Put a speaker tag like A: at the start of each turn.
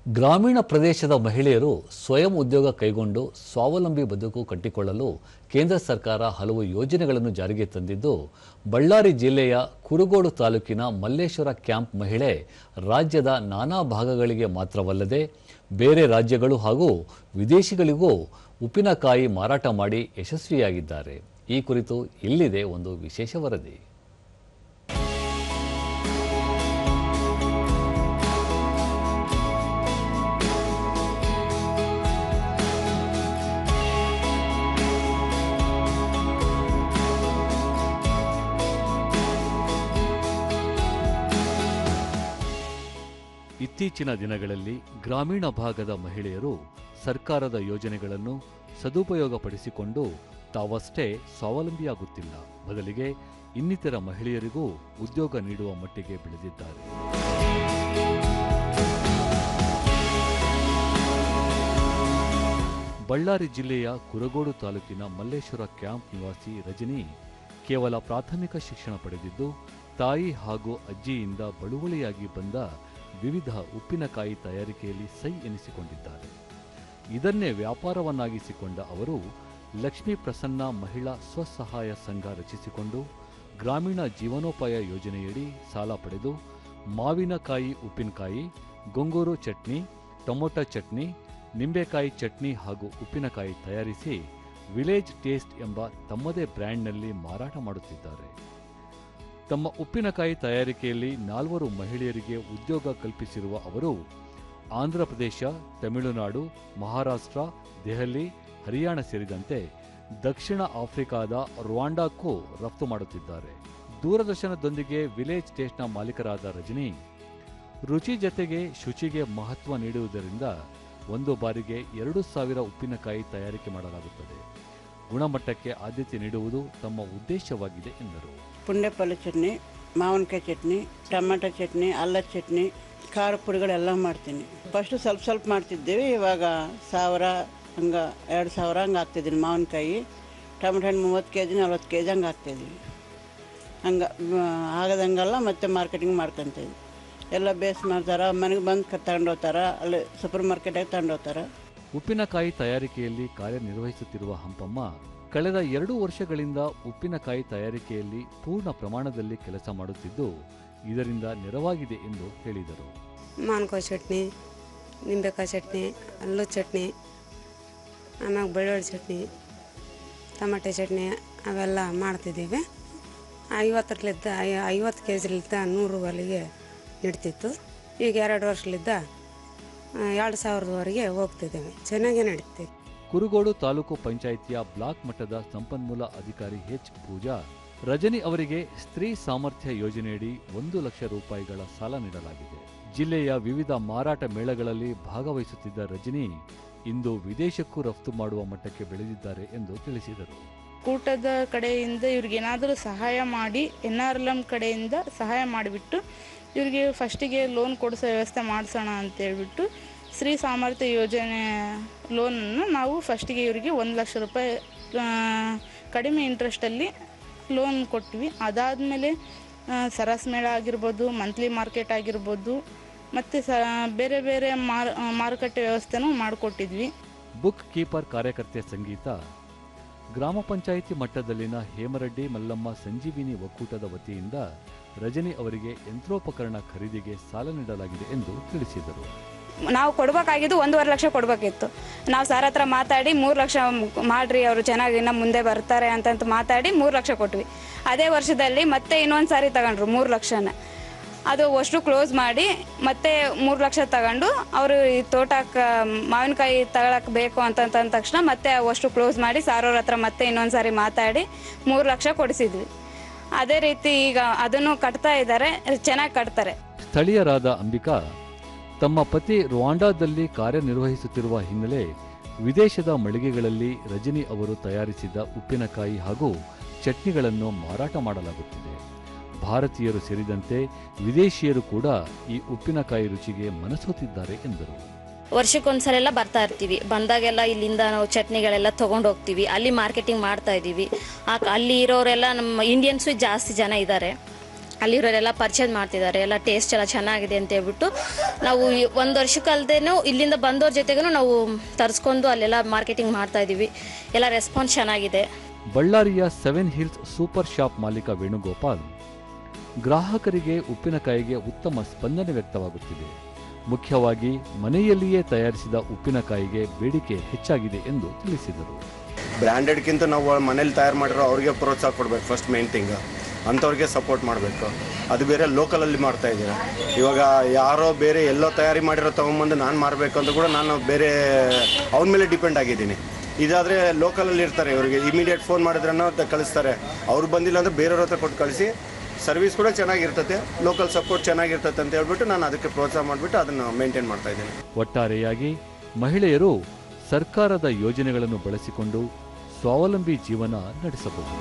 A: ಗ್ರಾಮೀಣ ಪ್ರದೇಶದ ಮಹಿಳೆಯರು ಸ್ವಯಂ ಉದ್ಯೋಗ ಕೈಗೊಂಡು ಸ್ವಾವಲಂಬಿ ಬದುಕು ಕಟ್ಟಿಕೊಳ್ಳಲು ಕೇಂದ್ರ ಸರ್ಕಾರ ಹಲವು ಯೋಜನೆಗಳನ್ನು ಜಾರಿಗೆ ತಂದಿದ್ದು, ಬಳ್ಳಾರಿ ಜಿಲ್ಲೆಯ ಕುರುಗೋಡು ತಾಲೂಕಿನ ಮಲ್ಲೇಶ್ವರ ಕ್ಯಾಂಪ್ ಮಹಿಳೆ ರಾಜ್ಯದ ನಾನಾ ಭಾಗಗಳಿಗೆ ಮಾತ್ರವಲ್ಲದೆ ಬೇರೆ ರಾಜ್ಯಗಳು ಹಾಗೂ ವಿದೇಶಿಗಳಿಗೂ ಉಪ್ಪಿನಕಾಯಿ ಮಾರಾಟ ಮಾಡಿ ಯಶಸ್ವಿಯಾಗಿದ್ದಾರೆ. ಈ ಕುರಿತು ಇಲ್ಲಿದೆ ಒಂದು ವಿಶೇಷ ವರದಿ. ಇತ್ತೀಚಿನ ದಿನಗಳಲ್ಲಿ ಗ್ರಾಮೀಣ ಭಾಗದ ಮಹಿಳೆಯರು ಸರ್ಕಾರದ ಯೋಜನೆಗಳನ್ನು ಸದುಪಯೋಗಪಡಿಸಿಕೊಂಡು ತಾವಷ್ಟೇ ಸ್ವಾವಲಂಬಿಯಾಗುತ್ತಿಲ್ಲ, ಬದಲಿಗೆ ಇನ್ನಿತರ ಮಹಿಳೆಯರಿಗೂ ಉದ್ಯೋಗ ನೀಡುವ ಮಟ್ಟಿಗೆ ಬೆಳೆದಿದ್ದಾರೆ. ಬಳ್ಳಾರಿ ಜಿಲ್ಲೆಯ ಕುರುಗೋಡು ತಾಲೂಕಿನ ಮಲ್ಲೇಶ್ವರ ಕ್ಯಾಂಪ್ ನಿವಾಸಿ ರಜನಿ ಕೇವಲ ಪ್ರಾಥಮಿಕ ಶಿಕ್ಷಣ ಪಡೆದಿದ್ದು, ತಾಯಿ ಹಾಗೂ ಅಜ್ಜಿಯಿಂದ ಬಳುವಳಿಯಾಗಿ ಬಂದ ವಿವಿಧ ಉಪ್ಪಿನಕಾಯಿ ತಯಾರಿಕೆಯಲ್ಲಿ ಸೈ ಎನಿಸಿಕೊಂಡಿದ್ದಾರೆ. ಇದನ್ನೇ ವ್ಯಾಪಾರವನ್ನಾಗಿಸಿಕೊಂಡ ಅವರು ಲಕ್ಷ್ಮೀ ಪ್ರಸನ್ನ ಮಹಿಳಾ ಸ್ವಸಹಾಯ ಸಂಘ ರಚಿಸಿಕೊಂಡು ಗ್ರಾಮೀಣ ಜೀವನೋಪಾಯ ಯೋಜನೆಯಡಿ ಸಾಲ ಪಡೆದು ಮಾವಿನಕಾಯಿ ಉಪ್ಪಿನಕಾಯಿ, ಗೊಂಗೂರು ಚಟ್ನಿ, ಟೊಮೊಟೊ ಚಟ್ನಿ, ನಿಂಬೆಕಾಯಿ ಚಟ್ನಿ ಹಾಗೂ ಉಪ್ಪಿನಕಾಯಿ ತಯಾರಿಸಿ ವಿಲೇಜ್ ಟೇಸ್ಟ್ ಎಂಬ ತಮ್ಮದೇ ಬ್ರ್ಯಾಂಡ್ನಲ್ಲಿ ಮಾರಾಟ ಮಾಡುತ್ತಿದ್ದಾರೆ. ತಮ್ಮ ಉಪ್ಪಿನಕಾಯಿ ತಯಾರಿಕೆಯಲ್ಲಿ 4 ಮಹಿಳೆಯರಿಗೆ ಉದ್ಯೋಗ ಕಲ್ಪಿಸಿರುವ ಅವರು ಆಂಧ್ರಪ್ರದೇಶ, ತಮಿಳುನಾಡು, ಮಹಾರಾಷ್ಟ್ರ, ದೆಹಲಿ, ಹರಿಯಾಣ ಸೇರಿದಂತೆ ದಕ್ಷಿಣ ಆಫ್ರಿಕಾದ ರುವಾಂಡಾಕ್ಕೂ ರಫ್ತು ಮಾಡುತ್ತಿದ್ದಾರೆ. ದೂರದರ್ಶನದೊಂದಿಗೆ ವಿಲೇಜ್ ಟೇಸ್ಟ್ನ ಮಾಲೀಕರಾದ ರಜನಿ, ರುಚಿ ಜತೆಗೆ ಶುಚಿಗೆ ಮಹತ್ವ ನೀಡುವುದರಿಂದ ಒಂದು ಬಾರಿಗೆ 2,000 ಉಪ್ಪಿನಕಾಯಿ ತಯಾರಿಕೆ ಮಾಡಲಾಗುತ್ತದೆ. ಗುಣಮಟ್ಟಕ್ಕೆ ಆದ್ಯತೆ ನೀಡುವುದು ತಮ್ಮ ಉದ್ದೇಶವಾಗಿದೆ ಎಂದರು.
B: ಪುಂಡೆಪಲ್ಲೆ ಚಟ್ನಿ, ಮಾವಿನಕಾಯಿ ಚಟ್ನಿ, ಟೊಮೆಟೊ ಚಟ್ನಿ, ಅಲ್ಲದ ಚಟ್ನಿ, ಖಾರ ಪುಡಿಗಳೆಲ್ಲ ಮಾಡ್ತೀನಿ. ಫಸ್ಟು ಸ್ವಲ್ಪ ಮಾಡ್ತಿದ್ದೇವೆ, ಇವಾಗ 1000 ಹಂಗೆ 2,000 ಹಂಗೆ ಹಾಕ್ತಿದ್ದೀನಿ. ಮಾವಿನಕಾಯಿ ಟೊಮೆಟೊ ಹಣ್ಣು 30 kg 40 kg ಹಂಗೆ ಹಾಕ್ತಿದ್ದೀವಿ. ಹಂಗೆ ಆಗದಂಗೆಲ್ಲ ಮತ್ತೆ ಮಾರ್ಕೆಟಿಂಗ್ ಮಾಡ್ಕೊತೀವಿ. ಎಲ್ಲ ಬೇಸ್ ಮಾಡ್ತಾರೆ, ಮನೆಗೆ ಬಂದು ತಗೊಂಡೋಗ್ತಾರೆ, ಅಲ್ಲಿ ಸೂಪರ್ ಮಾರ್ಕೆಟಾಗಿ ತಗೊಂಡೋಗ್ತಾರೆ.
A: ಉಪ್ಪಿನಕಾಯಿ ತಯಾರಿಕೆಯಲ್ಲಿ ಕಾರ್ಯನಿರ್ವಹಿಸುತ್ತಿರುವ ಹಂಪಮ್ಮ ಕಳೆದ 2 ವರ್ಷಗಳಿಂದ ಉಪ್ಪಿನಕಾಯಿ ತಯಾರಿಕೆಯಲ್ಲಿ ಪೂರ್ಣ ಪ್ರಮಾಣದಲ್ಲಿ ಕೆಲಸ ಮಾಡುತ್ತಿದ್ದು, ಇದರಿಂದ ನೆರವಾಗಿದೆ ಎಂದು ಹೇಳಿದರು.
C: ಮಾವಿನಕಾಯಿ ಚಟ್ನಿ, ನಿಂಬೆಕಾಯಿ ಚಟ್ನಿ, ಅಲ್ಲದ ಚಟ್ನಿ, ಆಮ್ಯಾಗ ಬೆಳ್ಳುಳ್ಳಿ ಚಟ್ನಿ, ಟೊಮೆಟೊ ಚಟ್ನಿ ಅವೆಲ್ಲ ಮಾಡ್ತಿದ್ದೀವಿ. 50 kg 100 ರೂಪಾಯಿಗೆ ನಡೀತಿತ್ತು. ಈಗ 2 ವರ್ಷಲಿದ್ದ 2,000ವರೆಗೆ ಹೋಗ್ತಿದ್ದೇವೆ. ಚೆನ್ನಾಗೇ ನಡೀತೀವಿ.
A: ಕುರುಗೋಡು ತಾಲೂಕು ಪಂಚಾಯಿತಿಯ ಬ್ಲಾಕ್ ಮಟ್ಟದ ಸಂಪನ್ಮೂಲ ಅಧಿಕಾರಿ ಎಚ್ ಪೂಜಾ, ರಜನಿ ಅವರಿಗೆ ಸ್ತ್ರೀ ಸಾಮರ್ಥ್ಯ ಯೋಜನೆಯಡಿ 1 ಲಕ್ಷ ರೂಪಾಯಿಗಳ ಸಾಲ ನೀಡಲಾಗಿದೆ. ಜಿಲ್ಲೆಯ ವಿವಿಧ ಮಾರಾಟ ಮೇಳಗಳಲ್ಲಿ ಭಾಗವಹಿಸುತ್ತಿದ್ದ ರಜನಿ ಇಂದು ವಿದೇಶಕ್ಕೂ ರಫ್ತು ಮಾಡುವ ಮಟ್ಟಕ್ಕೆ ಬೆಳೆದಿದ್ದಾರೆ ಎಂದು ತಿಳಿಸಿದರು.
D: ಕೂಟದ ಕಡೆಯಿಂದ ಇವ್ರಿಗೇನಾದರೂ ಸಹಾಯ ಮಾಡಿ, NRLM ಕಡೆಯಿಂದ ಸಹಾಯ ಮಾಡಿಬಿಟ್ಟು ಇವರಿಗೆ ಫಸ್ಟಿಗೆ ಲೋನ್ ಕೊಡಿಸೋ ವ್ಯವಸ್ಥೆ ಮಾಡಿಸೋಣ ಅಂತೇಳ್ಬಿಟ್ಟು ಸ್ತ್ರೀ ಸಾಮರ್ಥ್ಯ ಯೋಜನೆ ಲೋನನ್ನು ನಾವು ಫಸ್ಟಿಗೆ ಇವರಿಗೆ 1 ಲಕ್ಷ ರೂಪಾಯಿ ಕಡಿಮೆ ಇಂಟ್ರೆಸ್ಟಲ್ಲಿ ಲೋನ್ ಕೊಟ್ವಿ. ಅದಾದಮೇಲೆ ಸರಸ್ ಮೇಳ ಆಗಿರ್ಬೋದು, ಮಂತ್ಲಿ ಮಾರ್ಕೆಟ್ ಆಗಿರ್ಬೋದು, ಮತ್ತು ಬೇರೆ ಬೇರೆ ಮಾರುಕಟ್ಟೆ ವ್ಯವಸ್ಥೆನೂ ಮಾಡಿಕೊಟ್ಟಿದ್ವಿ.
A: ಬುಕ್ ಕೀಪರ್ ಕಾರ್ಯಕರ್ತೆ ಸಂಗೀತ, ಗ್ರಾಮ ಪಂಚಾಯಿತಿ ಮಟ್ಟದಲ್ಲಿನ ಹೇಮರೆಡ್ಡಿ ಮಲ್ಲಮ್ಮ ಸಂಜೀವಿನಿ ಒಕ್ಕೂಟದ ವತಿಯಿಂದ ರಜನಿ ಅವರಿಗೆ ಯಂತ್ರೋಪಕರಣ ಖರೀದಿಗೆ ಸಾಲ ನೀಡಲಾಗಿದೆ ಎಂದು ತಿಳಿಸಿದರು.
E: ನಾವು ಕೊಡಬೇಕಾಗಿದ್ದು 1.5 ಲಕ್ಷ ಕೊಡಬೇಕಿತ್ತು. ನಾವು ಸರ್ ಹತ್ರ ಮಾತಾಡಿ 3 ಲಕ್ಷ ಮಾಡ್ರಿ, ಅವರು ಚೆನ್ನಾಗಿ ಇನ್ನು ಮುಂದೆ ಬರ್ತಾರೆ ಅಂತಂತ ಮಾತಾಡಿ 3 ಲಕ್ಷ ಕೊಟ್ವಿ. ಅದೇ ವರ್ಷದಲ್ಲಿ ಮತ್ತೆ ಇನ್ನೊಂದು ಸಾರಿ ತಗೊಂಡ್ರು 3 ಲಕ್ಷನ. ಅದು ಅಷ್ಟು ಕ್ಲೋಸ್ ಮಾಡಿ ಮತ್ತೆ 3 ಲಕ್ಷ ತಗೊಂಡು ಅವರು ಈ ತೋಟಕ್ಕೆ ಮಾವಿನಕಾಯಿ ತಗೊಳಕ್ಕೆ ಬೇಕು ಅಂತಂದ ತಕ್ಷಣ ಮತ್ತೆ ಅಷ್ಟು ಕ್ಲೋಸ್ ಮಾಡಿ ಸಾರೋರ ಹತ್ರ ಮತ್ತೆ ಇನ್ನೊಂದು ಸಾರಿ ಮಾತಾಡಿ 3 ಲಕ್ಷ ಕೊಡಿಸಿದ್ವಿ. ಅದೇ ರೀತಿ ಈಗ ಅದನ್ನು ಕಟ್ತಾ ಇದ್ದಾರೆ, ಚೆನ್ನಾಗಿ ಕಟ್ತಾರೆ.
A: ಸ್ಥಳೀಯರಾದ ಅಂಬಿಕಾ ತಮ್ಮ ಪತಿ ರುವಾಂಡಾದಲ್ಲಿ ಕಾರ್ಯನಿರ್ವಹಿಸುತ್ತಿರುವ ಹಿನ್ನೆಲೆ ವಿದೇಶದ ಮಳಿಗೆಗಳಲ್ಲಿ ರಜನಿ ಅವರು ತಯಾರಿಸಿದ ಉಪ್ಪಿನಕಾಯಿ ಹಾಗೂ ಚಟ್ನಿಗಳನ್ನು ಮಾರಾಟ ಮಾಡಲಾಗುತ್ತಿದೆ. ಭಾರತೀಯರು ಸೇರಿದಂತೆ ವಿದೇಶಿಯರು ಕೂಡ ಈ ಉಪ್ಪಿನಕಾಯಿ ರುಚಿಗೆ ಮನಸೋತಿದ್ದಾರೆ ಎಂದರು.
F: ವರ್ಷಕ್ಕೊಂದ್ಸಲ ಬರ್ತಾ ಇರ್ತೀವಿ. ಬಂದಾಗೆಲ್ಲ ಇಲ್ಲಿಂದ ನಾವು ಚಟ್ನಿಗಳೆಲ್ಲ ತೊಗೊಂಡು ಹೋಗ್ತೀವಿ, ಅಲ್ಲಿ ಮಾರ್ಕೆಟಿಂಗ್ ಮಾಡ್ತಾ ಇದ್ದೀವಿ. ಅಲ್ಲಿ ಇರೋರೆಲ್ಲ ನಮ್ಮ ಇಂಡಿಯನ್ಸು ಜಾಸ್ತಿ ಜನ ಇದ್ದಾರೆ. ಅಲ್ಲಿರೋರೆಲ್ಲ ಪರ್ಚೇಸ್ ಮಾಡ್ತಿದ್ದಾರೆ, ಎಲ್ಲ ಟೇಸ್ಟ್ ಎಲ್ಲ ಚೆನ್ನಾಗಿದೆ ಅಂತ ಹೇಳ್ಬಿಟ್ಟು ನಾವು 1 ವರ್ಷಕ್ಕಲ್ದೇನೂ ಇಲ್ಲಿಂದ ಬಂದವ್ರ ಜೊತೆಗೂ ನಾವು ತರಿಸ್ಕೊಂಡು ಅಲ್ಲೆಲ್ಲ ಮಾರ್ಕೆಟಿಂಗ್ ಮಾಡ್ತಾ ಇದ್ದೀವಿ. ಎಲ್ಲ ರೆಸ್ಪಾನ್ಸ್ ಚೆನ್ನಾಗಿದೆ.
A: ಬಳ್ಳಾರಿಯ 7 ಹಿಲ್ಸ್ ಸೂಪರ್ ಶಾಪ್ ಮಾಲೀಕ ವೇಣುಗೋಪಾಲ್, ಗ್ರಾಹಕರಿಗೆ ಉಪ್ಪಿನಕಾಯಿಗೆ ಉತ್ತಮ ಸ್ಪಂದನೆ ವ್ಯಕ್ತವಾಗುತ್ತಿದೆ. ಮುಖ್ಯವಾಗಿ ಮನೆಯಲ್ಲಿಯೇ ತಯಾರಿಸಿದ ಉಪ್ಪಿನಕಾಯಿಗೆ ಬೇಡಿಕೆ ಹೆಚ್ಚಾಗಿದೆ ಎಂದು ತಿಳಿಸಿದರು.
G: ಬ್ರ್ಯಾಂಡೆಡ್ಗಿಂತ ನಾವು ಮನೇಲಿ ತಯಾರು ಮಾಡಿರೋ ಅವ್ರಿಗೆ ಪ್ರೋತ್ಸಾಹ ಕೊಡಬೇಕು. ಫಸ್ಟ್ ಮೇನ್ ಥಿಂಗ್ ಅಂಥವ್ರಿಗೆ ಸಪೋರ್ಟ್ ಮಾಡಬೇಕು. ಅದು ಬೇರೆ ಲೋಕಲಲ್ಲಿ ಮಾಡ್ತಾ ಇದ್ದೀರಾ. ಇವಾಗ ಯಾರೋ ಬೇರೆ ಎಲ್ಲೋ ತಯಾರಿ ಮಾಡಿರೋ ತೊಗೊಂಬಂದು ನಾನು ಮಾರಬೇಕು ಅಂತ ಕೂಡ ನಾನು ಬೇರೆ ಅವನ ಮೇಲೆ ಡಿಪೆಂಡ್ ಆಗಿದ್ದೀನಿ. ಇದಾದರೆ ಲೋಕಲಲ್ಲಿ ಇರ್ತಾರೆ, ಇವರಿಗೆ ಇಮಿಡಿಯೇಟ್ ಫೋನ್ ಮಾಡಿದ್ರನ್ನ ಕಳಿಸ್ತಾರೆ. ಅವ್ರು ಬಂದಿಲ್ಲ ಅಂದರೆ ಬೇರೆಯವ್ರ ಹತ್ರ ಕೊಟ್ಟು ಕಳಿಸಿ. ಸರ್ವಿಸ್ ಕೂಡ ಚೆನ್ನಾಗಿರ್ತದೆ, ಲೋಕಲ್ ಸಪೋರ್ಟ್ ಚೆನ್ನಾಗಿರ್ತದೆ ಅಂತ ಹೇಳ್ಬಿಟ್ಟು ನಾನು ಅದಕ್ಕೆ ಪ್ರೋತ್ಸಾಹ ಮಾಡಿಬಿಟ್ಟು ಅದನ್ನು ಮೇಂಟೈನ್ ಮಾಡ್ತಾ ಇದ್ದೀನಿ.
A: ಒಟ್ಟಾರೆಯಾಗಿ ಮಹಿಳೆಯರು ಸರ್ಕಾರದ ಯೋಜನೆಗಳನ್ನು ಬಳಸಿಕೊಂಡು ಸ್ವಾವಲಂಬಿ ಜೀವನ ನಡೆಸಬಹುದು.